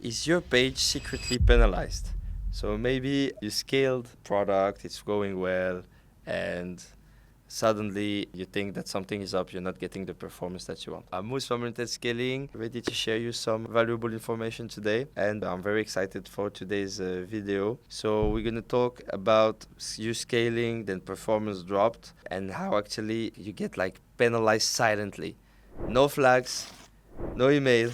is your page secretly penalized? So maybe you scaled product, it's going well, and suddenly you think that something is up, you're not getting the performance that you want. I'm Moose from Unlimited Scaling, ready to share you some valuable information today, and I'm very excited for today's video. So we're going to talk about you scaling, then performance dropped, and how actually you get like penalized silently. No flags, no email,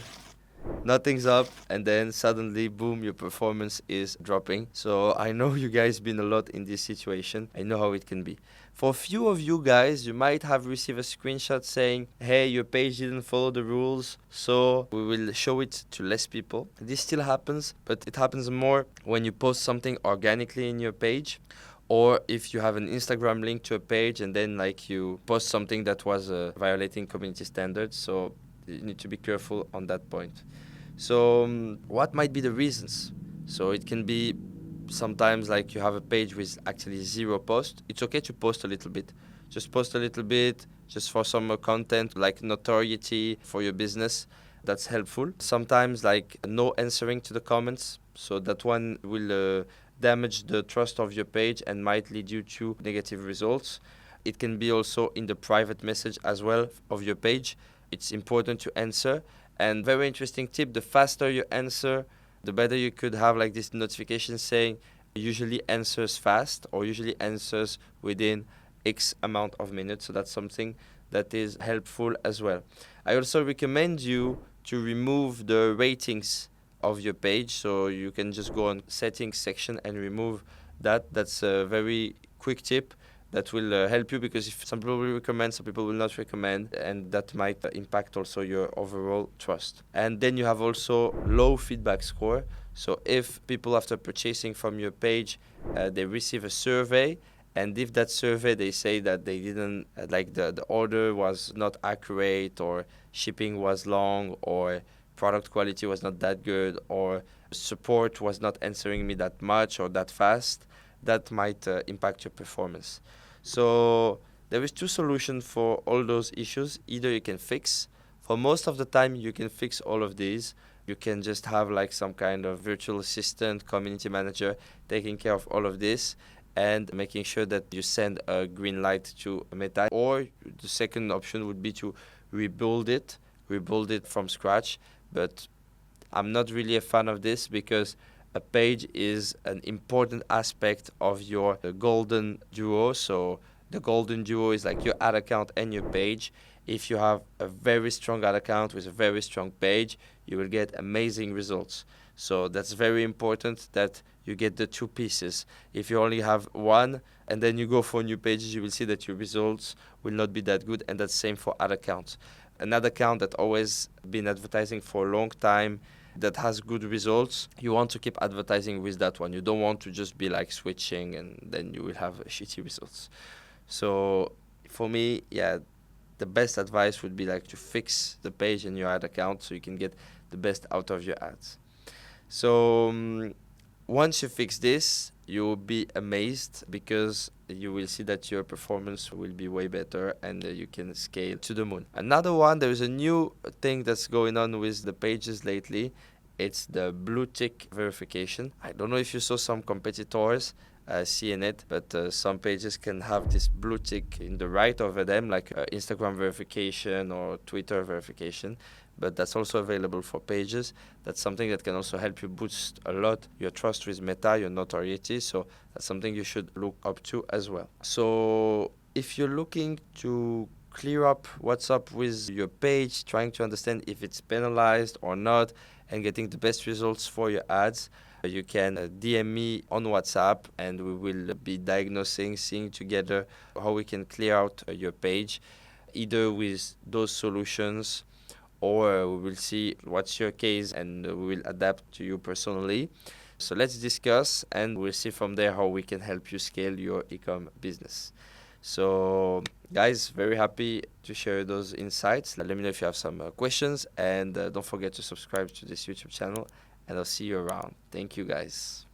nothing's up, and then suddenly boom, your performance is dropping. So I know you guys been a lot in this situation. I know how it can be. For a few of you guys, you might have received a screenshot saying, hey, your page didn't follow the rules, so we will show it to less people. This still happens, but it happens more when you post something organically in your page, or if you have an Instagram link to a page and then like you post something that was violating community standards. So you need to be careful on that point. So what might be the reasons? So it can be sometimes like you have a page with actually zero post. It's okay to post a little bit. Just post a little bit, just for some content like notoriety for your business. That's helpful. Sometimes like no answering to the comments. So that one will damage the trust of your page and might lead you to negative results. It can be also in the private message as well of your page. It's important to answer. And very interesting tip, the faster you answer, the better you could have like this notification saying usually answers fast or usually answers within X amount of minutes. So that's something that is helpful as well. I also recommend you to remove the ratings of your page. So you can just go on settings section and remove that. That's a very quick tip that will help you, because if some people will recommend, some people will not recommend, and that might impact also your overall trust. And then you have also low feedback score. So if people after purchasing from your page, they receive a survey, and if that survey they say that they didn't like the order was not accurate, or shipping was long, or product quality was not that good, or support was not answering me that much or that fast, that might impact your performance. So there is two solutions for all those issues. Either you can fix. For most of the time, you can fix all of these. You can just have like some kind of virtual assistant, community manager taking care of all of this and making sure that you send a green light to Meta. Or the second option would be to rebuild it from scratch. But I'm not really a fan of this, because a page is an important aspect of your golden duo. So the golden duo is like your ad account and your page. If you have a very strong ad account with a very strong page, you will get amazing results. So that's very important that you get the two pieces. If you only have one and then you go for new pages, you will see that your results will not be that good, and that's same for ad accounts. An ad account that always been advertising for a long time, that has good results, you want to keep advertising with that one. You don't want to just be like switching and then you will have shitty results. So for me, the best advice would be like to fix the page in your ad account so you can get the best out of your ads. So once you fix this, you will be amazed, because you will see that your performance will be way better and you can scale to the moon. Another one, there is a new thing that's going on with the pages lately. It's the blue tick verification. I don't know if you saw some competitors seeing it, but some pages can have this blue tick in the right over them, like Instagram verification or Twitter verification. But that's also available for pages. That's something that can also help you boost a lot your trust with Meta, your notoriety. So that's something you should look up to as well. So if you're looking to clear up what's up with your page, trying to understand if it's penalized or not, and getting the best results for your ads, you can DM me on WhatsApp, and we will be seeing together how we can clear out your page, either with those solutions, or we will see what's your case and we will adapt to you personally. So let's discuss, and we'll see from there how we can help you scale your e-com business. So guys, very happy to share those insights. Let me know if you have some questions, and don't forget to subscribe to this YouTube channel, and I'll see you around. Thank you guys.